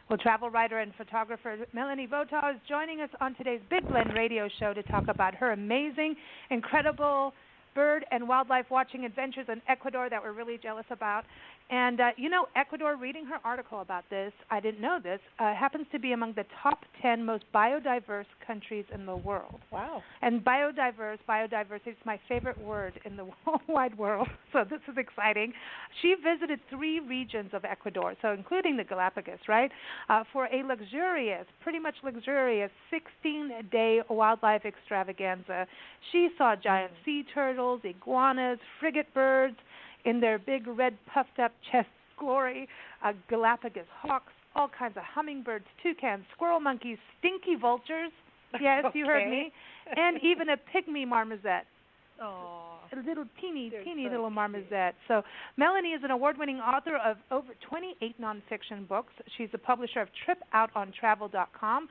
Well, travel writer and photographer Melanie Votaw is joining us on today's Big Blend radio show to talk about her amazing, incredible bird and wildlife watching adventures in Ecuador that we're really jealous about. And, Ecuador, reading her article about this, I didn't know this, happens to be among the top 10 most biodiverse countries in the world. Wow. And biodiversity is my favorite word in the whole wide world, so this is exciting. She visited 3 regions of Ecuador, so including the Galapagos, right, for a pretty much luxurious 16-day wildlife extravaganza. She saw giant sea turtles, iguanas, frigate birds, in their big red puffed-up chests glory, Galapagos hawks, all kinds of hummingbirds, toucans, squirrel monkeys, stinky vultures, yes, okay. You heard me, and even a pygmy marmoset. Oh, A little teeny little marmoset. So Melanie is an award-winning author of over 28 nonfiction books. She's a publisher of TripOutOnTravel.com.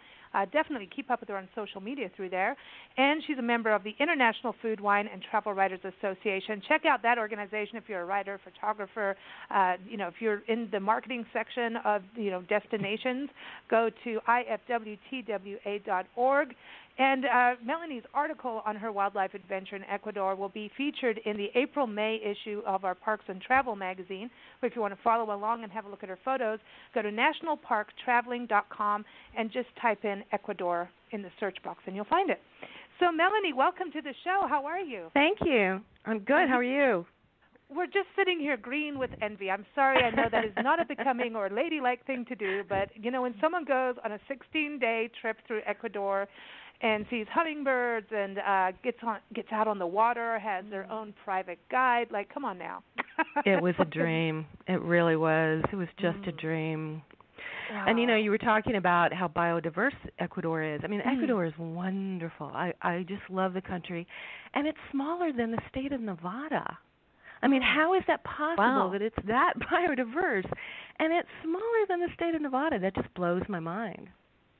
Definitely keep up with her on social media through there. And she's a member of the International Food, Wine, and Travel Writers Association. Check out that organization if you're a writer, photographer. If you're in the marketing section of, destinations, go to ifwtwa.org. And Melanie's article on her wildlife adventure in Ecuador will be featured in the April-May issue of our Parks and Travel magazine. If you want to follow along and have a look at her photos, go to nationalparktraveling.com and just type in Ecuador in the search box, and you'll find it. So, Melanie, welcome to the show. How are you? Thank you. I'm good. How are you? We're just sitting here green with envy. I'm sorry. I know that is not a becoming or ladylike thing to do, but, when someone goes on a 16-day trip through Ecuador and sees hummingbirds and gets out on the water, has their own private guide. Like, come on now. It was a dream. It really was. It was just a dream. Wow. And, you were talking about how biodiverse Ecuador is. I mean, Ecuador is wonderful. I just love the country. And it's smaller than the state of Nevada. I mean, how is that possible that it's that biodiverse? And it's smaller than the state of Nevada. That just blows my mind.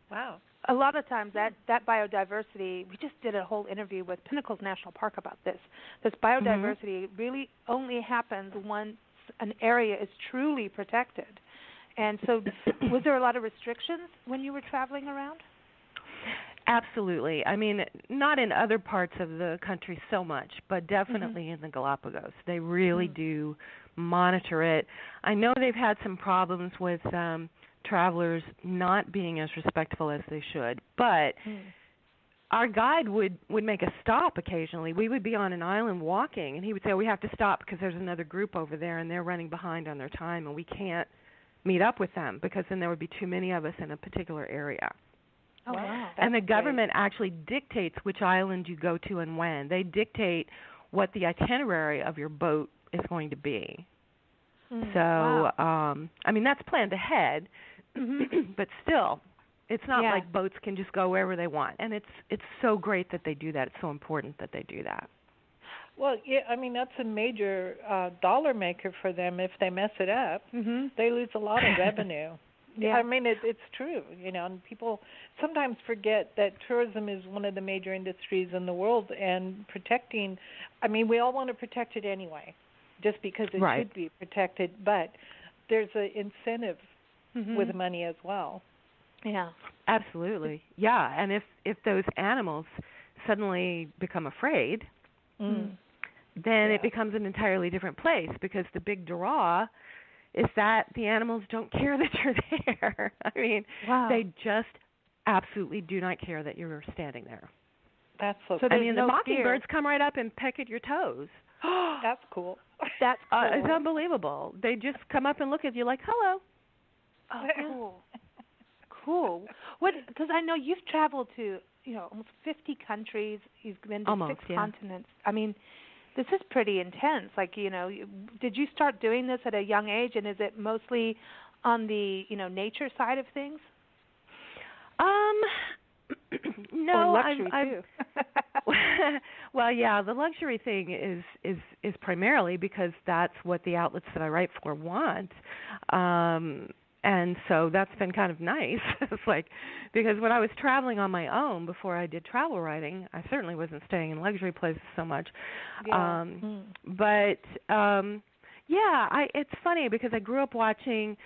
Wow. A lot of times that biodiversity, we just did a whole interview with Pinnacles National Park about this. This biodiversity really only happens once an area is truly protected. And so was there a lot of restrictions when you were traveling around? Absolutely. I mean, not in other parts of the country so much, but definitely in the Galapagos. They really do monitor it. I know they've had some problems with travelers not being as respectful as they should, but our guide would make a stop occasionally. We would be on an island walking, and he would say, we have to stop because there's another group over there, and they're running behind on their time, and we can't meet up with them because then there would be too many of us in a particular area. Oh, wow. And the government actually dictates which island you go to and when. They dictate what the itinerary of your boat is going to be. So, I mean, that's planned ahead, but still, it's not like boats can just go wherever they want. And it's so great that they do that. It's so important that they do that. Well, yeah, I mean, that's a major dollar maker for them. If they mess it up, they lose a lot of revenue. Yeah, I mean, it's true, and people sometimes forget that tourism is one of the major industries in the world, and protecting, I mean, we all want to protect it anyway, just because it should be protected, but there's an incentive with money as well. Yeah. Absolutely. Yeah, and if those animals suddenly become afraid, then it becomes an entirely different place, because the big draw is that the animals don't care that you're there. I mean, they just absolutely do not care that you're standing there. That's so I mean, the mockingbirds come right up and peck at your toes. That's cool. That's cool. It's unbelievable. They just come up and look at you like, hello. Oh, cool. Cool. Because I know you've traveled to, almost 50 countries. You've been to 6 continents. I mean, this is pretty intense. Like, did you start doing this at a young age, and is it mostly on the, nature side of things? No, or luxury too. Well, yeah, the luxury thing is primarily because that's what the outlets that I write for want. And so that's been kind of nice. It's like, because when I was traveling on my own before I did travel writing, I certainly wasn't staying in luxury places so much. Yeah. But it's funny because I grew up watching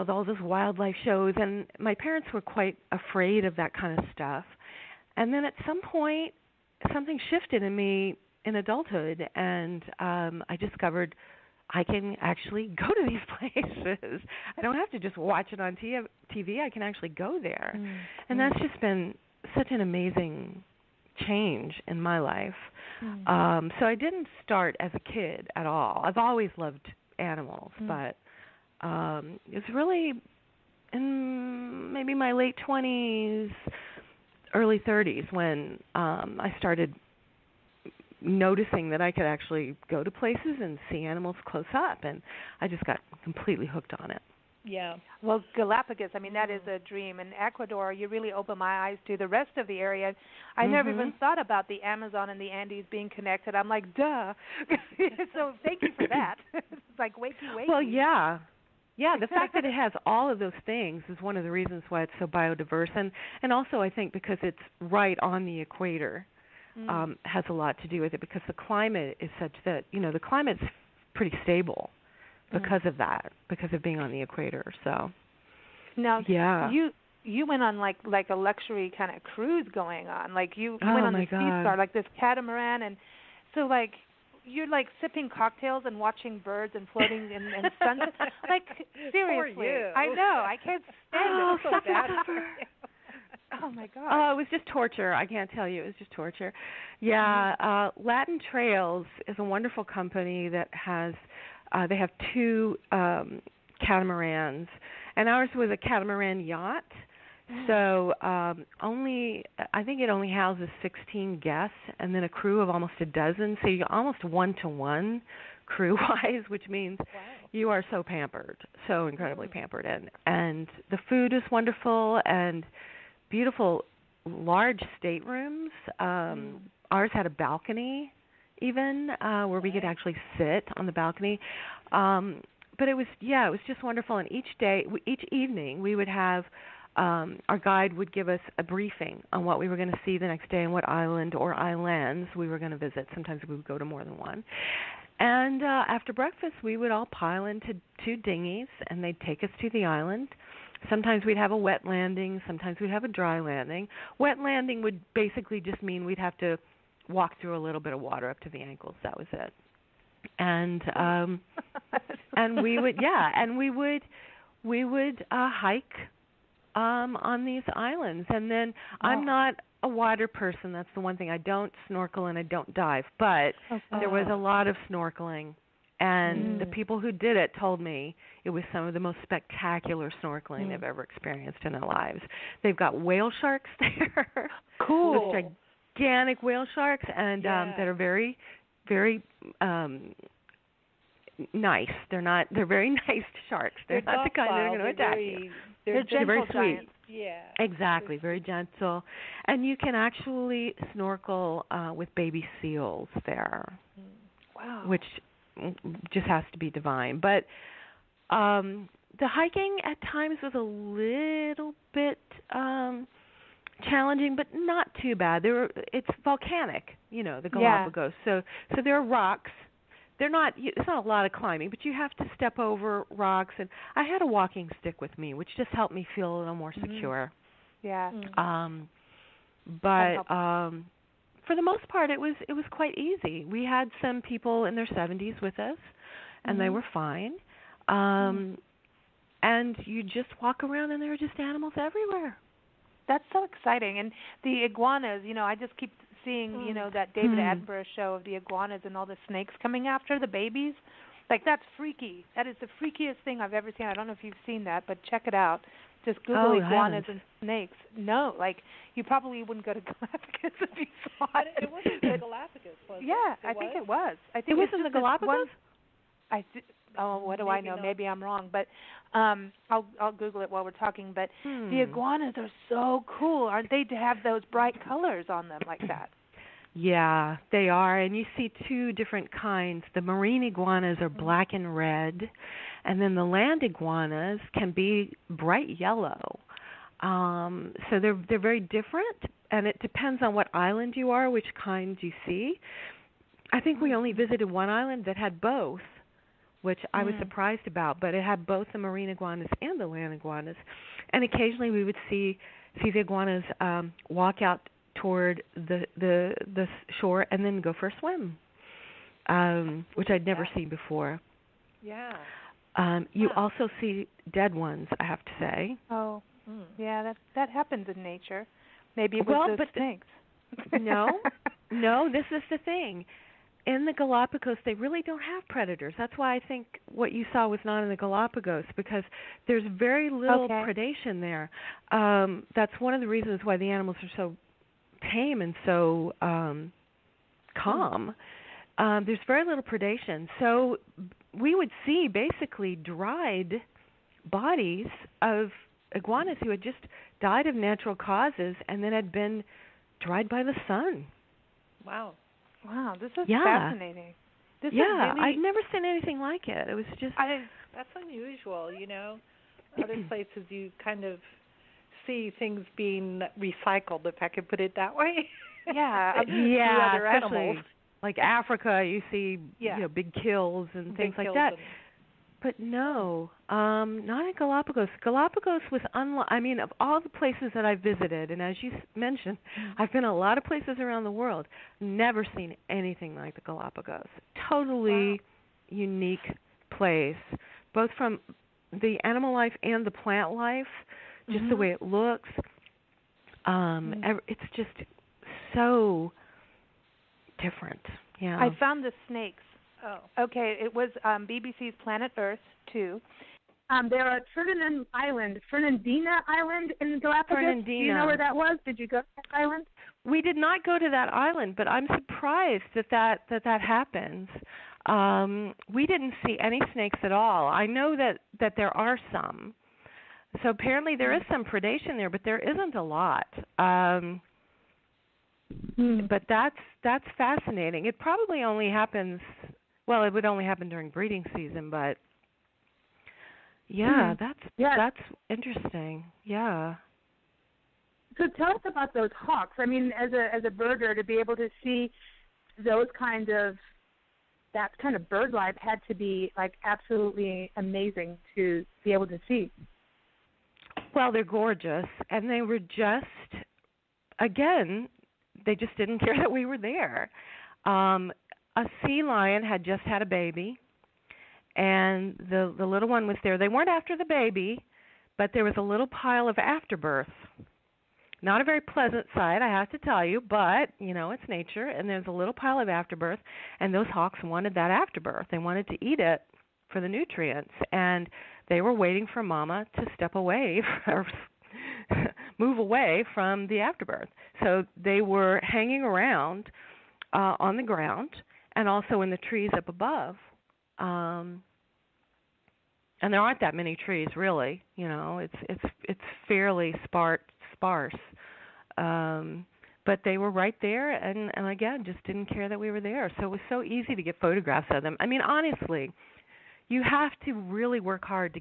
all those wildlife shows, and my parents were quite afraid of that kind of stuff. And then at some point, something shifted in me in adulthood, and I discovered I can actually go to these places. I don't have to just watch it on TV. I can actually go there. And that's just been such an amazing change in my life. So I didn't start as a kid at all. I've always loved animals, but it was really in maybe my late 20s, early 30s when I started noticing that I could actually go to places and see animals close up, and I just got completely hooked on it. Yeah. Well, Galapagos, I mean, that is a dream. And Ecuador, you really opened my eyes to the rest of the area. I never even thought about the Amazon and the Andes being connected. I'm like, duh. So thank you for that. It's like wakey. Well, yeah. Yeah, the fact that it has all of those things is one of the reasons why it's so biodiverse. And also I think because it's right on the equator has a lot to do with it, because the climate is such that, the climate's pretty stable because of that, because of being on the equator. So now, yeah. You went on like a luxury kind of cruise going on. Like you went on the Sea Star, like this catamaran, and so like you're like sipping cocktails and watching birds and floating in sunset. Like seriously, Poor you. I know, I can't stand it. So bad for you. Oh my God. Oh, it was just torture. I can't tell you, it was just torture. Yeah, Latin Trails is a wonderful company that has. They have 2 catamarans, and ours was a catamaran yacht. So I think it only houses 16 guests, and then a crew of almost a dozen. So you're almost 1-to-1 crew-wise, which means you are so pampered, so incredibly pampered. And the food is wonderful and beautiful, large staterooms. Ours had a balcony, even where we could actually sit on the balcony. But it was just wonderful. And each evening, we would have our guide would give us a briefing on what we were going to see the next day and what island or islands we were going to visit. Sometimes we would go to more than one. And after breakfast, we would all pile into 2 dinghies, and they'd take us to the island. Sometimes we'd have a wet landing. Sometimes we'd have a dry landing. Wet landing would basically just mean we'd have to walk through a little bit of water up to the ankles. That was it. And and we would hike on these islands. And then I'm not a water person. That's the one thing. I don't snorkel and I don't dive. But there was a lot of snorkeling. And the people who did it told me it was some of the most spectacular snorkeling they've ever experienced in their lives. They've got whale sharks there. Cool. Those gigantic whale sharks, and that are very, very nice. They're very nice sharks. They're not the kind that are going to attack you. They're very sweet. Giants. Yeah. Exactly, very gentle. And you can actually snorkel with baby seals there. Wow. Which just has to be divine. But the hiking at times was a little bit challenging, but not too bad. It's volcanic, the Galapagos. So there are rocks. It's not a lot of climbing, but you have to step over rocks. And I had a walking stick with me, which just helped me feel a little more secure. Yeah. But for the most part, it was quite easy. We had some people in their 70s with us, and they were fine. And you just walk around, and there are just animals everywhere. That's so exciting. And the iguanas, I just keep seeing, that David Attenborough show of the iguanas and all the snakes coming after the babies. Like, that's freaky. That is the freakiest thing I've ever seen. I don't know if you've seen that, but check it out. Just Google iguanas and snakes. No, you probably wouldn't go to Galapagos if you saw it. But it wasn't the Galapagos, was it? Yeah, I think it was. I think it was in the Galapagos? What do I know? Not. Maybe I'm wrong, but I'll Google it while we're talking. But the iguanas are so cool, aren't they? To have those bright colors on them like that. Yeah, they are, and you see 2 different kinds. The marine iguanas are black and red, and then the land iguanas can be bright yellow. So they're very different, and it depends on what island you are, which kind you see. I think we only visited one island that had both. which I was surprised about. But it had both the marine iguanas and the land iguanas, and occasionally we would see the iguanas walk out toward the shore and then go for a swim, which I'd never seen before. Yeah. You also see dead ones, I have to say. Oh, yeah, that happens in nature. Maybe it was those snakes. No, this is the thing. In the Galapagos, they really don't have predators. That's why I think what you saw was not in the Galapagos, because there's very little predation there. That's one of the reasons why the animals are so tame and so calm. There's very little predation. So we would see basically dried bodies of iguanas who had just died of natural causes and then had been dried by the sun. Wow. Wow, this is fascinating. This is really... I'd never seen anything like it. It was just... That's unusual, Other places you kind of see things being recycled, if I could put it that way. Yeah. Other especially animals. Like Africa, you see big kills and things like that. But no, not in Galapagos. Galapagos was of all the places that I've visited, and as you mentioned, I've been a lot of places around the world, never seen anything like the Galapagos. Totally unique place, both from the animal life and the plant life, just the way it looks. It's just so different. Yeah. I found the snakes. Oh. Okay, it was BBC's Planet Earth 2. They're at Fernandina Island in Galapagos. Fernandina. Do you know where that was? Did you go to that island? We did not go to that island, but I'm surprised that happens. We didn't see any snakes at all. I know that there are some. So apparently there is some predation there, but there isn't a lot. But that's fascinating. It probably only happens, well, it would only happen during breeding season, but that's interesting. Yeah. So tell us about those hawks. I mean, as a birder, to be able to see that kind of bird life had to be like absolutely amazing to be able to see. Well, they're gorgeous, and they were just, again, they just didn't care that we were there. A sea lion had just had a baby, and the little one was there. They weren't after the baby, but there was a little pile of afterbirth. Not a very pleasant sight, I have to tell you, but, it's nature, and there's a little pile of afterbirth, and those hawks wanted that afterbirth. They wanted to eat it for the nutrients, and they were waiting for Mama to step away or move away from the afterbirth. So they were hanging around on the ground and also in the trees up above. And there aren't that many trees, really. It's fairly sparse. But they were right there, and again, just didn't care that we were there. So it was so easy to get photographs of them. I mean, honestly, you have to really work hard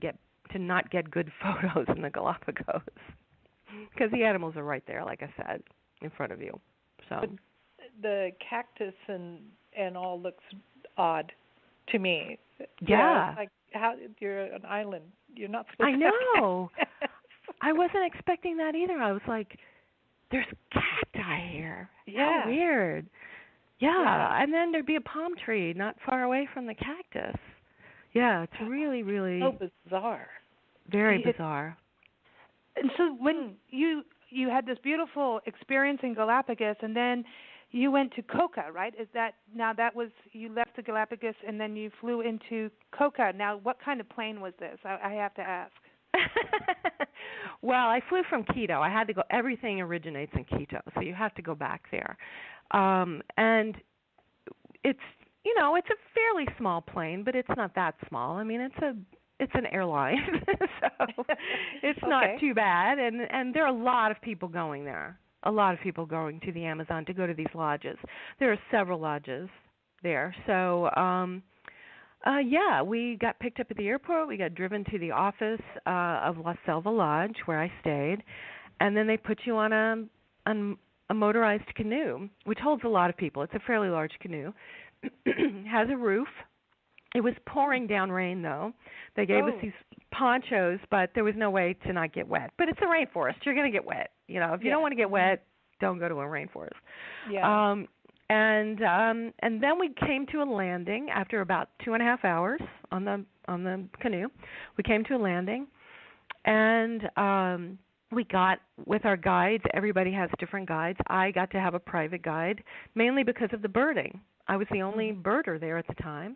to not get good photos in the Galapagos, because the animals are right there, like I said, in front of you. So but the cactus and all looks odd to me. Yeah. Like how you're an island, you're not supposed I to know. have I wasn't expecting that either. I was like, there's cacti here. Yeah. How weird. Yeah, and then there'd be a palm tree not far away from the cactus. Yeah, it's really, really so bizarre. Very bizarre. And so when you had this beautiful experience in Galapagos, and then you went to Coca, right? You left the Galapagos and then you flew into Coca. Now, what kind of plane was this? I have to ask. Well, I flew from Quito. I had to go. Everything originates in Quito, so you have to go back there. And it's it's a fairly small plane, but it's not that small. I mean, it's an airline, so it's not too bad. And there are a lot of people going there. A lot of people going to the Amazon to go to these lodges. There are several lodges there. So, we got picked up at the airport. We got driven to the office of La Selva Lodge, where I stayed, and then they put you on a motorized canoe, which holds a lot of people. It's a fairly large canoe. Has a roof, It was pouring down rain, though. They gave us these ponchos, but there was no way to not get wet. But it's a rainforest. You're going to get wet. If you don't want to get wet, don't go to a rainforest. Yeah. And then we came to a landing after about 2.5 hours on the canoe. We came to a landing, and we got with our guides. Everybody has different guides. I got to have a private guide, mainly because of the birding. I was the only birder there at the time,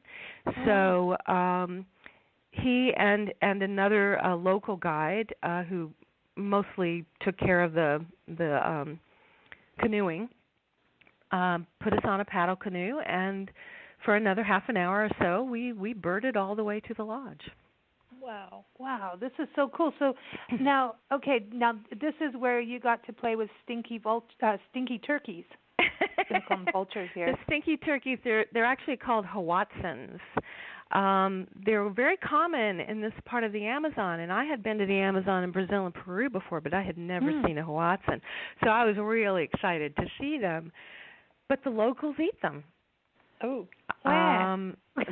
so he and another local guide who mostly took care of the canoeing put us on a paddle canoe, and for another half an hour or so, we birded all the way to the lodge. Wow, this is so cool. So now this is where you got to play with stinky turkeys. They call them vultures here. The stinky turkeys, they're actually called Hoatzins. They're very common in this part of the Amazon, and I had been to the Amazon in Brazil and Peru before, but I had never seen a Hoatzin. So I was really excited to see them. But the locals eat them. Oh.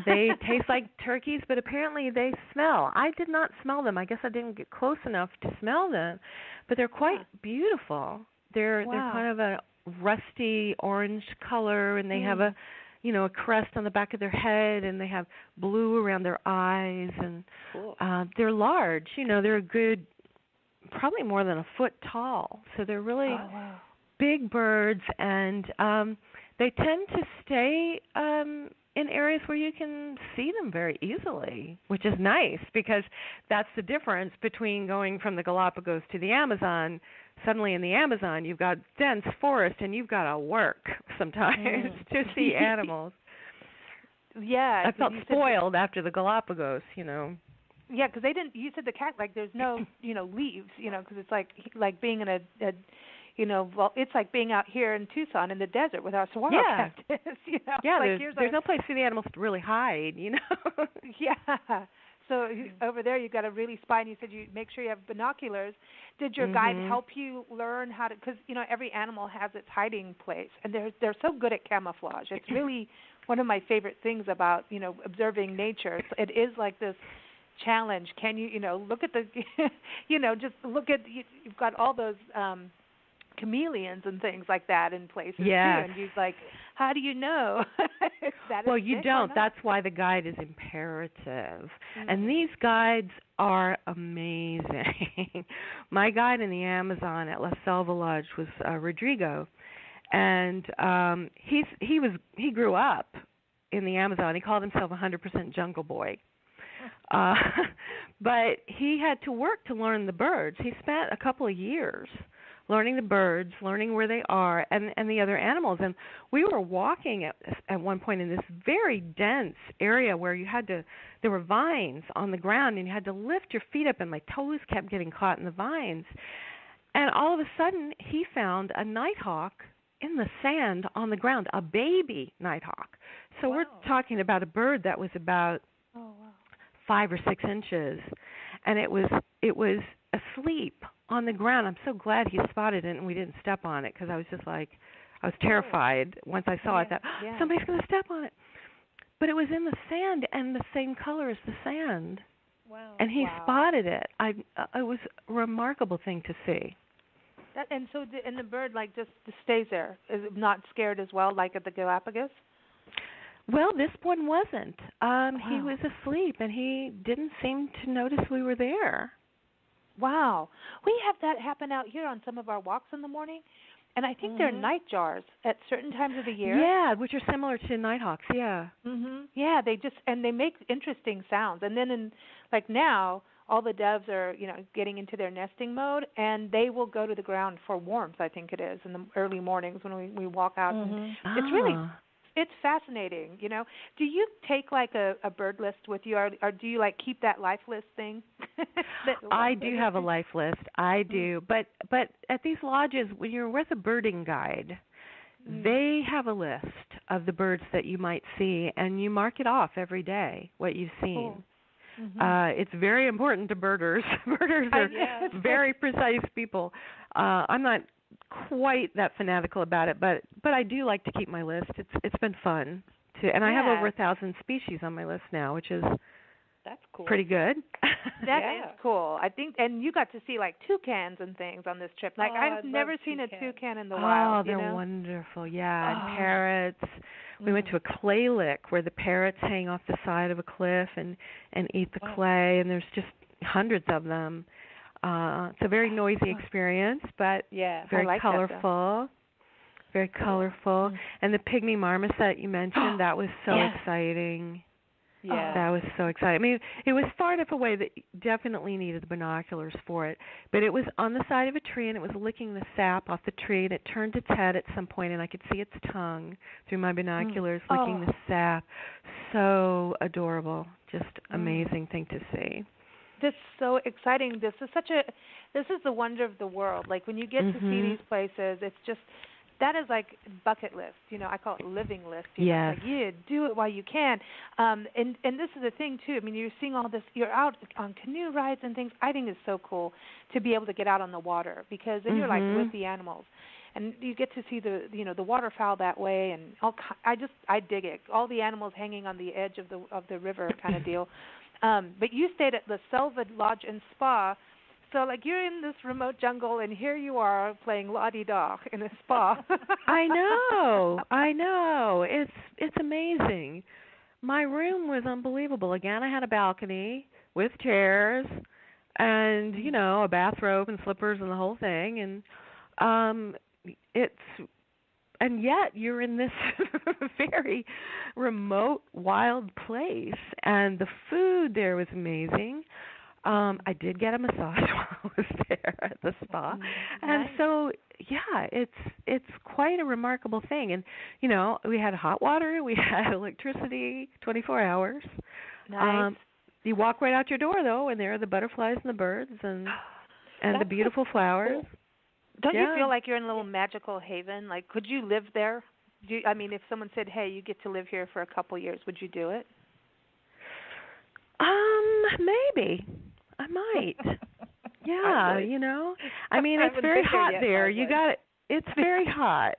They taste like turkeys, but apparently they smell. I did not smell them. I guess I didn't get close enough to smell them, but they're quite beautiful. They're kind of a rusty orange color, and they have a crest on the back of their head, and they have blue around their eyes, and they're large. They're a good, probably more than a foot tall. So they're really big birds, and they tend to stay in areas where you can see them very easily, which is nice because that's the difference between going from the Galapagos to the Amazon. Suddenly in the Amazon, you've got dense forest, and you've got to work sometimes to see animals. Yeah. I felt spoiled after the Galapagos, Yeah, because they didn't. You said the cat there's no leaves, because it's like being in a it's like being out here in Tucson in the desert with our saguaro cactus. Yeah, there's no place for the animals to really hide. Yeah. So over there you got to really spy, and you said you make sure you have binoculars. Did your guide help you learn how to? Because every animal has its hiding place, and they're so good at camouflage. It's really one of my favorite things about observing nature. It is like this challenge. Can you look at the just look at you've got all those chameleons and things like that in places too, and you're like, how do you know? Well, you don't. That's why the guide is imperative. And these guides are amazing. My guide in the Amazon at La Selva Lodge was Rodrigo, and he grew up in the Amazon. He called himself 100% jungle boy. But he had to work to learn the birds. He spent a couple of years learning the birds, learning where they are, and the other animals. And we were walking at one point in this very dense area where there were vines on the ground, and you had to lift your feet up, and my toes kept getting caught in the vines. And all of a sudden, he found a nighthawk in the sand on the ground, a baby nighthawk. So we're talking about a bird that was about 5 or 6 inches, and it was asleep on the ground. I'm so glad he spotted it and we didn't step on it, because I was just like, I was terrified once I saw it that somebody's going to step on it. But it was in the sand and the same color as the sand. Wow. And he spotted it. It was a remarkable thing to see. And the bird just stays there, is not scared as well, like at the Galapagos? Well, this one wasn't. He was asleep, and he didn't seem to notice we were there. Wow. We have that happen out here on some of our walks in the morning, and I think they're night jars at certain times of the year. Yeah, which are similar to nighthawks, yeah. Yeah, they make interesting sounds. And then now, all the doves are, getting into their nesting mode, and they will go to the ground for warmth, I think it is, in the early mornings when we walk out. And it's fascinating, Do you take a bird list with you, or do you keep that life list thing? I do have a life list. I do. But at these lodges, when you're with a birding guide, they have a list of the birds that you might see, and you mark it off every day, what you've seen. It's very important to birders. Birders are very precise people. I'm not quite that fanatical about it, but I do like to keep my list. It's been fun and I have over 1,000 species on my list now, which is that's cool. Pretty good. That is cool. I think, and you got to see like toucans and things on this trip. Like I've never seen a toucan in the wild. Oh, they're wonderful. Yeah, and parrots. We went to a clay lick where the parrots hang off the side of a cliff and eat the clay, and there's just hundreds of them. It's a very noisy experience, but very colorful. Very colorful. And the pygmy marmoset you mentioned, that was so exciting. Yeah. That was so exciting. I mean, it was far enough away that you definitely needed the binoculars for it. But it was on the side of a tree, and it was licking the sap off the tree, and it turned its head at some point, and I could see its tongue through my binoculars licking the sap. So adorable. Just amazing thing to see. This is so exciting. This is the wonder of the world. Like when you get to see these places, it's just, that is like bucket list. You know, I call it living list. Yes. Like, do it while you can. And this is the thing too. I mean, you're seeing all this. You're out on canoe rides and things. I think it's so cool to be able to get out on the water, because then you're like with the animals, and you get to see the waterfowl that way. And I dig it. All the animals hanging on the edge of the river kind of deal. But you stayed at the Selva Lodge and Spa. So, like, you're in this remote jungle, and here you are playing la-di-da in a spa. I know. It's amazing. My room was unbelievable. Again, I had a balcony with chairs and, a bathrobe and slippers and the whole thing. And and yet you're in this very remote, wild place. And the food there was amazing. I did get a massage while I was there at the spa. And so, it's quite a remarkable thing. And, we had hot water, we had electricity 24 hours. Nice. You walk right out your door, though, and there are the butterflies and the birds and the beautiful flowers. Cool. Don't you feel like you're in a little magical haven? Like, could you live there? If someone said, hey, you get to live here for a couple years, would you do it? Maybe. I might. Yeah, I mean, it's very hot there. It's very hot.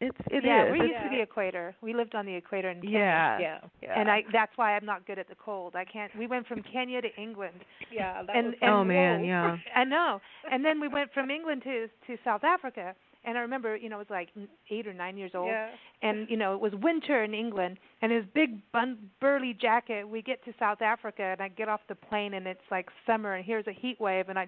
It is. We're used to the equator. We lived on the equator in Kenya. Yeah. And that's why I'm not good at the cold. I can't. We went from Kenya to England. Yeah. Yeah. I know. And then we went from England to South Africa. And I remember, it was like 8 or 9 years old. Yeah. And, it was winter in England. And his big burly jacket, we get to South Africa, and I get off the plane, and it's like summer, and here's a heat wave. And I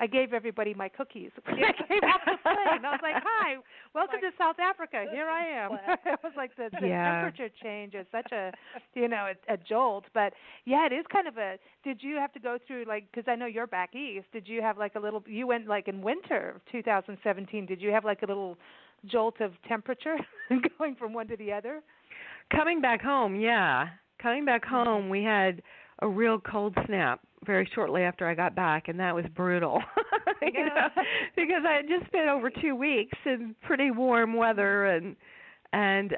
gave everybody my cookies. I came off the plane. I was like, hi, welcome to South Africa. Here I am. It was like the temperature change is such a jolt. But, it is kind of did you have to go through, because I know you're back east, did you have you went like in winter of 2017, did you have like a little jolt of temperature going from one to the other? Coming back home, we had a real cold snap very shortly after I got back, and that was brutal. Because I had just spent over 2 weeks in pretty warm weather, and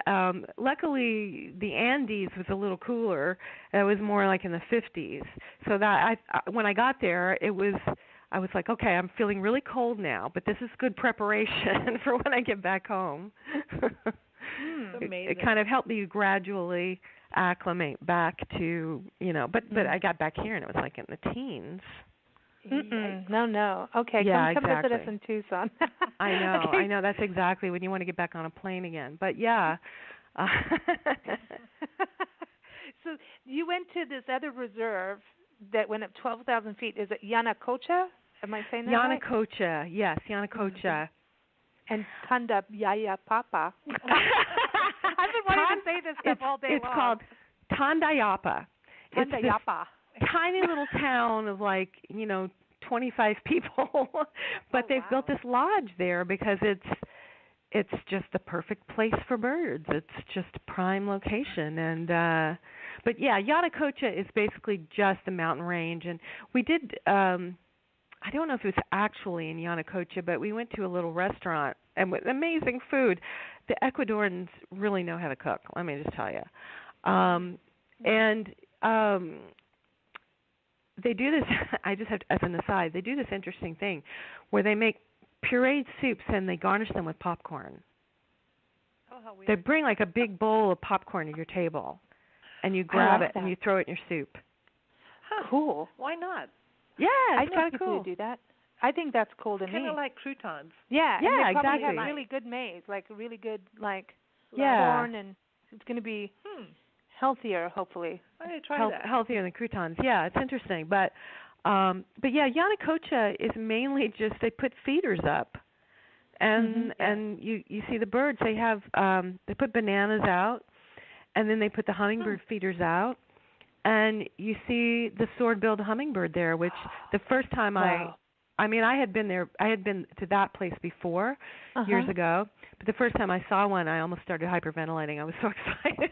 luckily the Andes was a little cooler. It was more like in the 50s. So that when I got there, I was like, okay, I'm feeling really cold now, but this is good preparation for when I get back home. Amazing. It kind of helped me gradually acclimate back to, but I got back here and it was like in the teens. No. Okay, come visit us in Tucson. I know. That's exactly when you want to get back on a plane again. But So you went to this other reserve that went up 12,000 feet. Is it Yanacocha? Am I saying that right? Yanacocha, yes, Yanacocha. And Tanda Yaya Papa. I've been wanting to say this stuff all day long. It's called Tandayapa. Tandayapa. Tiny little town of 25 people, but they've built this lodge there because it's just the perfect place for birds. It's just a prime location, and but Yanacocha is basically just a mountain range, and we did. I don't know if it was actually in Yanacocha, but we went to a little restaurant and with amazing food. The Ecuadorians really know how to cook, let me just tell you. They do this, I just have to, as an aside, they do this interesting thing where they make pureed soups and they garnish them with popcorn. They bring like a big bowl of popcorn to your table, and you grab it and you throw it in your soup. Huh. Cool. Why not? Yeah, it's kind of cool. Do that. I think that's cool to me. Kind of like croutons. Yeah, yeah, and they probably exactly. have really good maize, like really good yeah. corn, and it's going to be healthier, hopefully. I'm going to try that. Healthier than croutons. Yeah, it's interesting, but yeah, Yanacocha is mainly just they put feeders up, and you see the birds. They have they put bananas out, and then they put the hummingbird feeders out. And you see the sword-billed hummingbird there, which the first time I had been there, I had been to that place before years ago, but the first time I saw one, I almost started hyperventilating. I was so excited.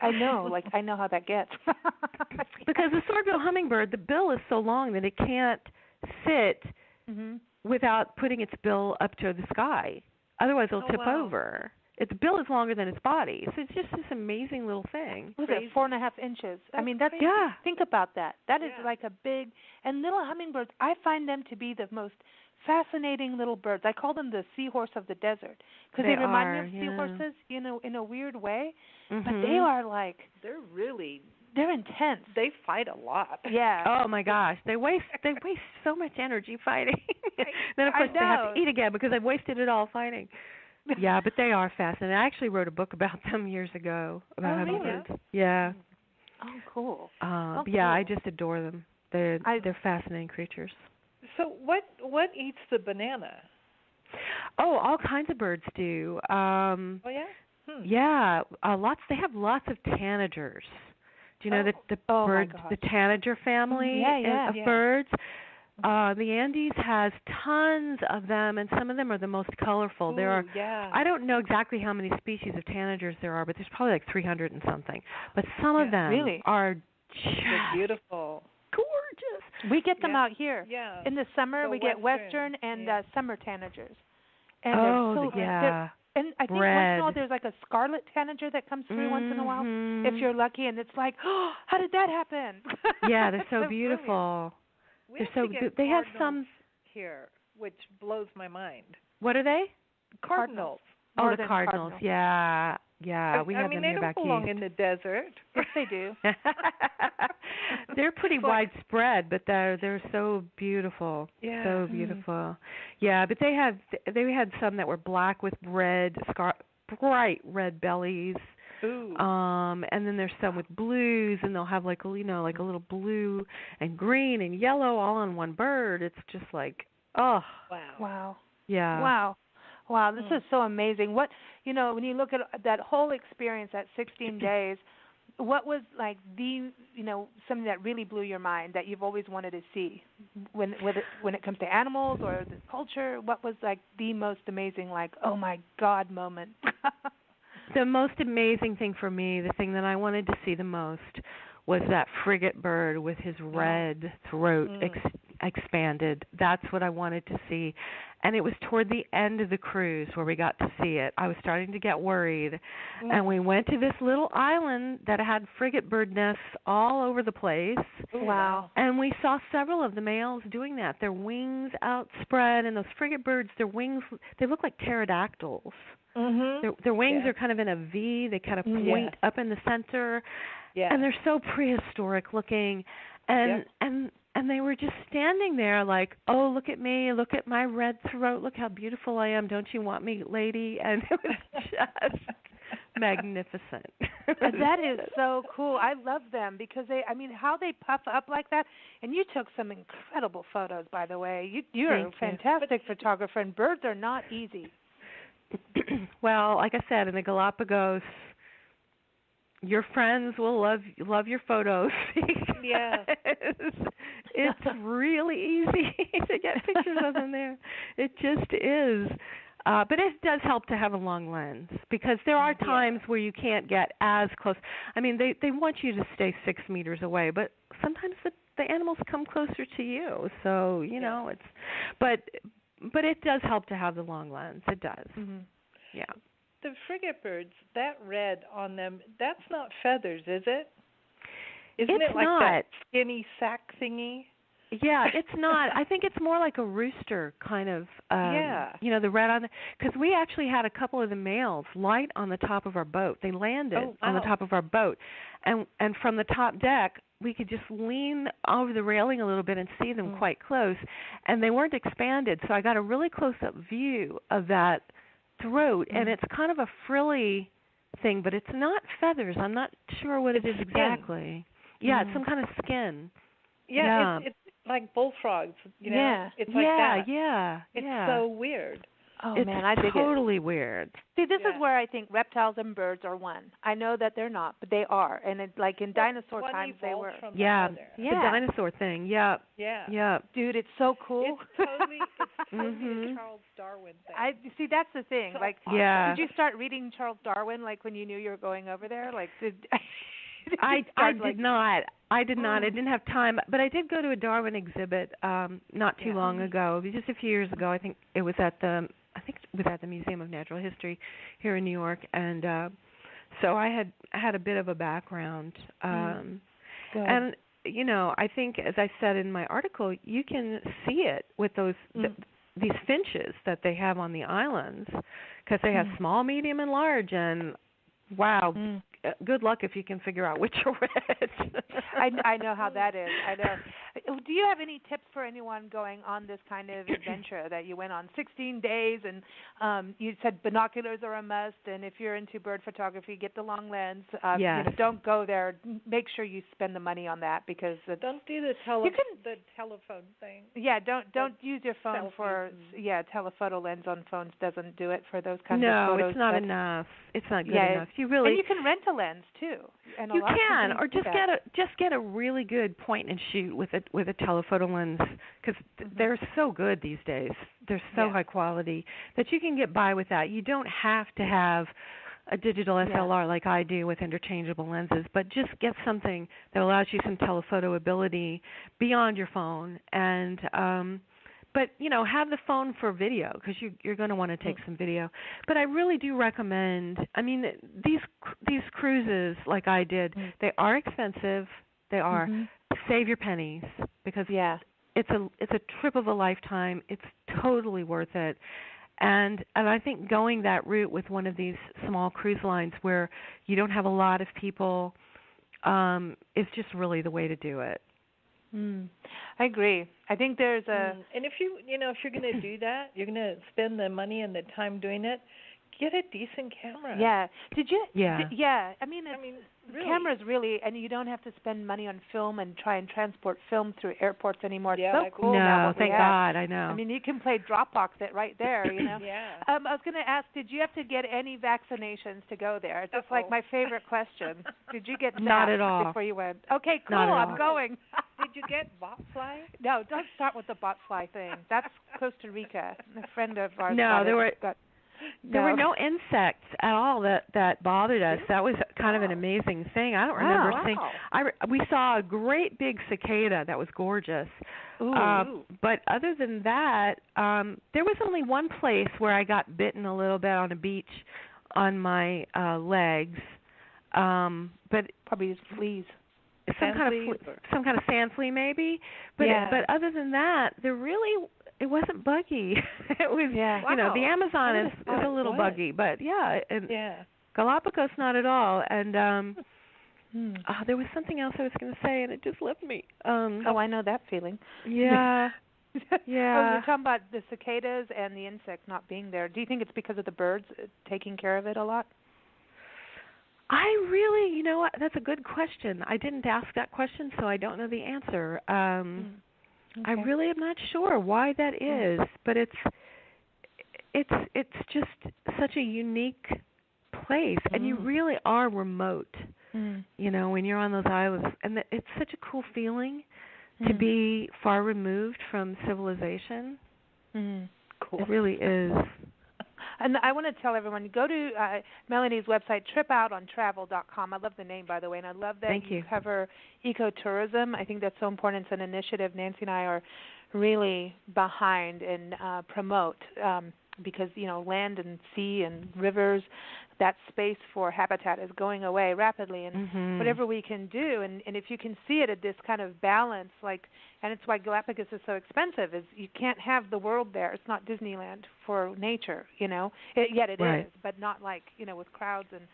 I know how that gets. Because the sword-billed hummingbird, the bill is so long that it can't sit without putting its bill up to the sky. Otherwise, it'll tip over. Its bill is longer than its body, so it's just this amazing little thing. Was it 4.5 inches? That's that's crazy. Yeah. Think about that. That is like a big, and little hummingbirds. I find them to be the most fascinating little birds. I call them the seahorse of the desert because they remind me of seahorses, in a weird way. But they are they're intense. They fight a lot. Yeah. Oh my gosh, they waste so much energy fighting. Then of course they have to eat again because they've wasted it all fighting. Yeah, but they are fascinating. I actually wrote a book about them years ago about hummingbirds. Really? Yeah. Oh, cool. Yeah, I just adore them. They're fascinating creatures. So what eats the banana? Oh, all kinds of birds do. Oh yeah. Yeah, lots. They have lots of tanagers. Do you know the bird, the tanager family of birds? The Andes has tons of them, and some of them are the most colorful. There are, I don't know exactly how many species of tanagers there are, but there's probably like 300 and something. But some of them are just beautiful, gorgeous. We get them out here. Yeah. In the summer, we get western and summer tanagers. And and I think once in a while there's like a scarlet tanager that comes through once in a while, if you're lucky, and it's like, oh, how did that happen? Yeah, they're so beautiful. They're so good. They have some here, which blows my mind. What are they? Cardinals. Oh, the cardinals. Yeah. Yeah, we have them here back east. They don't belong in the desert. Yes, they do. They're pretty widespread, but they're so beautiful. Yeah. So beautiful. Yeah, but they had some that were black with red, bright red bellies. Ooh. And then there's some with blues, and they'll have like a little blue and green and yellow all on one bird. It's just like, oh. Wow. Yeah. Wow, this is so amazing. What, when you look at that whole experience, that 16 days, what was like something that really blew your mind that you've always wanted to see when it comes to animals or the culture? What was like the most amazing, like, oh my God moment? The most amazing thing for me, the thing that I wanted to see the most, was that frigate bird with his red throat expanded. That's what I wanted to see. And it was toward the end of the cruise where we got to see it. I was starting to get worried. And we went to this little island that had frigate bird nests all over the place. Wow. And we saw several of the males doing that. Their wings outspread, and those frigate birds, their wings, they look like pterodactyls. Their wings are kind of in a V. They kind of point up in the center. Yeah. And they're so prehistoric looking. And they were just standing there like, oh, look at me, look at my red throat, look how beautiful I am, don't you want me, lady? And it was just magnificent. That is so cool. I love them because how they puff up like that. And you took some incredible photos, by the way. You're a fantastic photographer, and birds are not easy. Well, like I said, in the Galapagos, your friends will love your photos. Yeah. It's really easy to get pictures of them there. It just is. But it does help to have a long lens because there are times where you can't get as close. I mean, they want you to stay 6 meters away, but sometimes the animals come closer to you. So, it's but it does help to have the long lens. It does. Yeah. The frigate birds, that red on them, that's not feathers, is it? Isn't it like that skinny sack thingy? Yeah, it's not. I think it's more like a rooster kind of. The red on because we actually had a couple of the males light on the top of our boat. They landed on the top of our boat, and from the top deck we could just lean over the railing a little bit and see them quite close, and they weren't expanded, so I got a really close-up view of that throat, and it's kind of a frilly thing, but it's not feathers. I'm not sure what it is exactly. Yeah, it's some kind of skin. Yeah, it's like bullfrogs, Yeah. It's like that. Yeah. It's so weird. Oh, it's man, I dig it. totally weird. See, this is where I think reptiles and birds are one. I know that they're not, but they are. And it's like in dinosaur times they were. The dinosaur thing. Yeah. Dude, it's so cool. It's totally a Charles Darwin thing. See, that's the thing. So like, yeah. Did you start reading Charles Darwin like when you knew you were going over there? Like, I did not. I didn't have time, but I did go to a Darwin exhibit not too long ago, just a few years ago. I think it was at the Museum of Natural History here in New York, and so I had a bit of a background. And I think, as I said in my article, you can see it with those these finches that they have on the islands, because they have small, medium, and large, and wow. Good luck if you can figure out which are which. I know how that is. I know. Do you have any tips for anyone going on this kind of adventure that you went on 16 days and you said binoculars are a must, and if you're into bird photography, get the long lens. Don't go there. Make sure you spend the money on that, because don't do the telephone thing. Yeah, don't use your phone for telephoto lens on phones doesn't do it for those kinds of photos. No, it's not enough. It's not good enough. And you can rent a lens too. And you can, or just get a really good point and shoot with a telephoto lens, because they're so good these days. They're so high quality that you can get by with that. You don't have to have a digital SLR like I do with interchangeable lenses, but just get something that allows you some telephoto ability beyond your phone, and but have the phone for video, because you're going to want to take some video. But I really do recommend. I mean, these cruises like I did, they are expensive. They are. Save your pennies, because it's a trip of a lifetime. It's totally worth it. And I think going that route with one of these small cruise lines where you don't have a lot of people is just really the way to do it. I agree. I think there's a and if you're going to do that, you're going to spend the money and the time doing it, get a decent camera. Yeah. Did you? Yeah. I mean, really. Cameras really, and you don't have to spend money on film and try and transport film through airports anymore. It's so cool now. No, thank God, I know. I mean, you can play Dropbox it right there, Yeah. I was going to ask, did you have to get any vaccinations to go there? It's just like my favorite question. Did you get Not at all before you went? Okay, cool. I'm going. Did you get botfly? No, don't start with the botfly thing. That's Costa Rica. A friend of ours. No, there were no insects at all that bothered us. That was kind of an amazing thing. I don't remember seeing. We saw a great big cicada that was gorgeous. But other than that, there was only one place where I got bitten a little bit on a beach on my legs. But probably just fleas. Some kind of sand flea maybe. But other than that, it wasn't buggy. It was, the Amazon is a little buggy, but Galapagos not at all. And there was something else I was going to say, and it just left me. I know that feeling. Yeah. You're talking about the cicadas and the insects not being there. Do you think it's because of the birds taking care of it a lot? I really, that's a good question. I didn't ask that question, so I don't know the answer. Okay. I really am not sure why that is, but it's just such a unique place, and you really are remote. When you're on those islands, and it's such a cool feeling to be far removed from civilization. Cool. It really is. And I want to tell everyone, go to Melanie's website, tripoutontravel.com. I love the name, by the way, and I love that you cover ecotourism. I think that's so important. It's an initiative Nancy and I are really behind and promote. because land and sea and rivers, that space for habitat is going away rapidly, and whatever we can do, and if you can see it at this kind of balance, and it's why Galapagos is so expensive, is you can't have the world there. It's not Disneyland for nature, yet it right. is, but not with crowds. And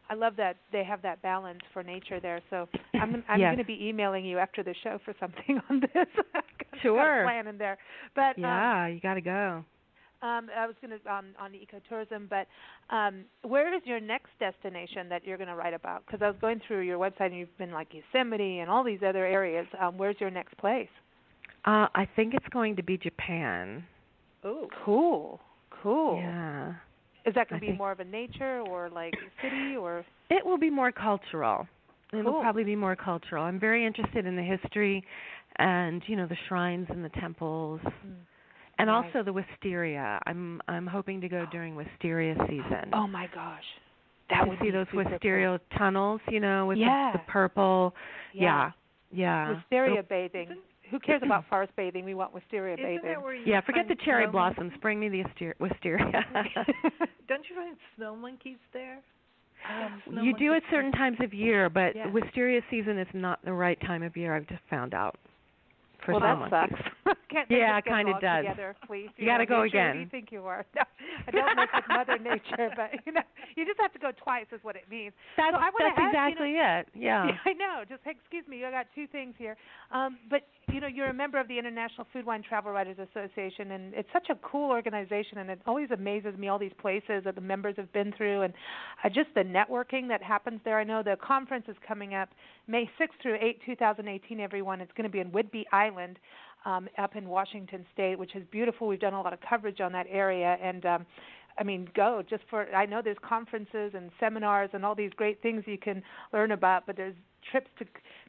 I love that they have that balance for nature there. So I'm going to be emailing you after the show for something on this. Sure. Got a plan in there, but yeah, you got to go. I was going to on ecotourism, but where is your next destination that you're going to write about? Because I was going through your website and you've been Yosemite and all these other areas. Where's your next place? I think it's going to be Japan. Oh, cool. Yeah. Is that going to be more of a nature or city or? It will be more cultural. Cool. It will probably be more cultural. I'm very interested in the history and the shrines and the temples. And also the wisteria. I'm hoping to go during wisteria season. Oh my gosh, that would see those wisteria tunnels, with the purple. Yeah. Wisteria bathing. Who cares about forest bathing? We want wisteria bathing. Forget the cherry blossoms. Bring me the wisteria. Don't you find snow monkeys there? You do at certain times of year, but wisteria season is not the right time of year. I've just found out. Well, that sucks. Yeah, it kind of does. Together, please. You got to go again. Who do you think you are? No, I don't mess with Mother Nature, but you just have to go twice, is what it means. That's ask, exactly it. Yeah. I know. Just excuse me. I got two things here. But you're a member of the International Food Wine Travel Writers Association, and it's such a cool organization, and it always amazes me all these places that the members have been through, and just the networking that happens there. I know the conference is coming up May 6th through 8, 2018. Everyone, it's going to be in Whidbey Island. Up in Washington State, which is beautiful. We've done a lot of coverage on that area, and go just for. I know there's conferences and seminars and all these great things you can learn about, but there's trips to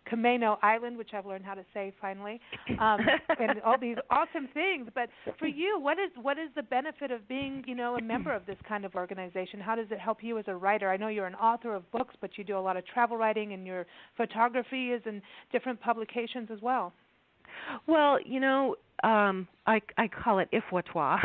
Camino Island, which I've learned how to say finally, and all these awesome things. But for you, what is the benefit of being, a member of this kind of organization? How does it help you as a writer? I know you're an author of books, but you do a lot of travel writing, and your photography is in different publications as well. Well, I call it Votaw.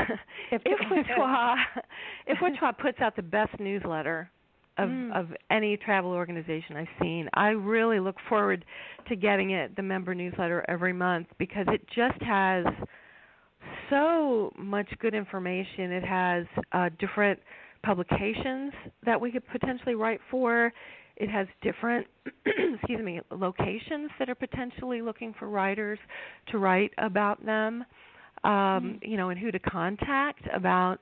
Votaw puts out the best newsletter of any travel organization I've seen. I really look forward to getting the member newsletter every month because it just has so much good information. It has different publications that we could potentially write for. It has different, locations that are potentially looking for writers to write about them, and who to contact about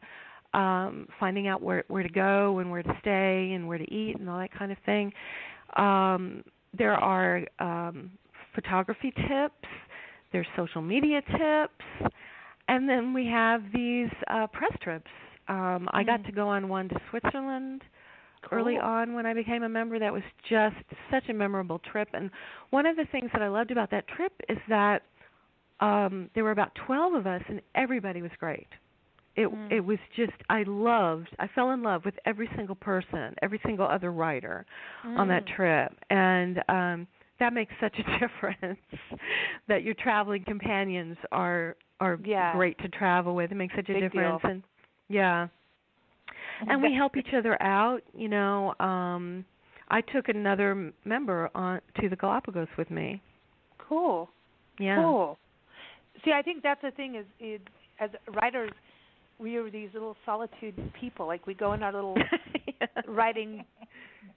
finding out where to go and where to stay and where to eat and all that kind of thing. There are photography tips. There's social media tips. And then we have these press trips. I got to go on one to Switzerland. Cool. Early on when I became a member. That was just such a memorable trip. And one of the things that I loved about that trip is that there were about 12 of us, and everybody was great. It was just, I fell in love with every single person, every single other writer on that trip. And that makes such a difference that your traveling companions are great to travel with. It makes such a difference. Deal. And yeah. And we help each other out. I took another member on to the Galapagos with me. Cool. Yeah. Cool. See, I think that's the thing is as writers, we are these little solitude people. We go in our little writing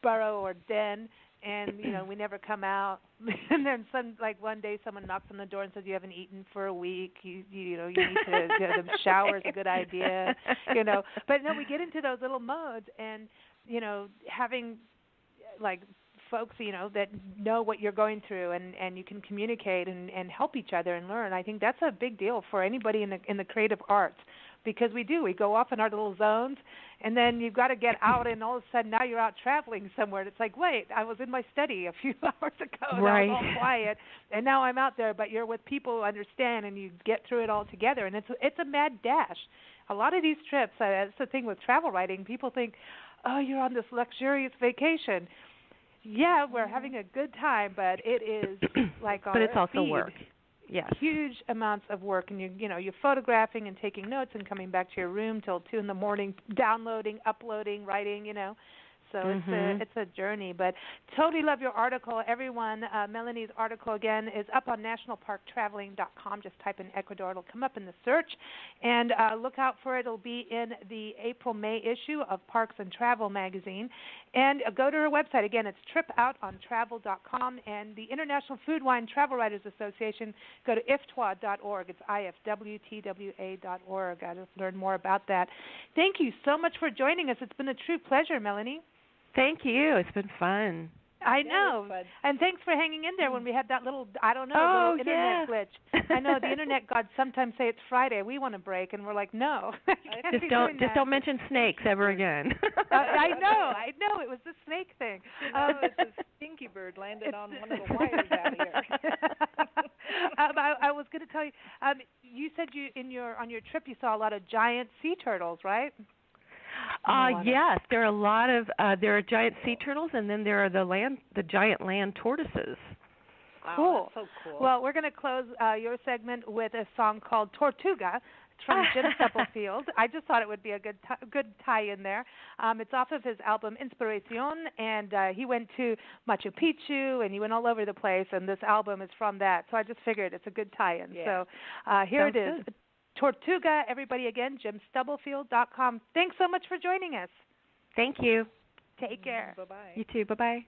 burrow or den, and we never come out. And then one day someone knocks on the door and says you haven't eaten for a week. You need to the shower is a good idea. But no, we get into those little modes, and having folks that know what you're going through, and you can communicate and help each other and learn. I think that's a big deal for anybody in the creative arts. Because we go off in our little zones, and then you've got to get out, and all of a sudden now you're out traveling somewhere. And it's wait, I was in my study a few hours ago, and I was all quiet, and now I'm out there. But you're with people who understand, and you get through it all together. And it's a mad dash. A lot of these trips, that's the thing with travel writing. People think, oh, you're on this luxurious vacation. Yeah, we're having a good time, but it is on but it's also feed. work. Yes. Huge amounts of work, and you're photographing and taking notes and coming back to your room till 2 in the morning, downloading, uploading, writing, So it's a journey, but totally love your article. Everyone, Melanie's article again is up on nationalparktraveling.com. Just type in Ecuador; it'll come up in the search, and look out for it. It'll be in the April-May issue of Parks and Travel magazine. And go to her website again. It's tripoutontravel.com, and the International Food Wine Travel Writers Association. Go to iftwa.org. It's ifwtwa.org. I'll learn more about that. Thank you so much for joining us. It's been a true pleasure, Melanie. Thank you. It's been fun. I know. And thanks for hanging in there when we had that little, little internet glitch. I know the internet gods sometimes say it's Friday. We want a break, and we're like, no. Just don't mention snakes ever again. I know. It was the snake thing. It's a stinky bird landed on one of the wires out here. I was going to tell you, you said on your trip you saw a lot of giant sea turtles, right? Yes, there are a lot of there are giant sea turtles, and then there are the giant land tortoises. Cool. That's so cool. Well, we're going to close your segment with a song called Tortuga. It's from Jim Stubblefield. I just thought it would be a good tie-in there. It's off of his album Inspiración, and he went to Machu Picchu, and he went all over the place, and this album is from that. So I just figured it's a good tie-in. Yeah. So here it is. Good. Tortuga, everybody again, jimstubblefield.com. Thanks so much for joining us. Thank you. Take care. Bye-bye. You too. Bye-bye.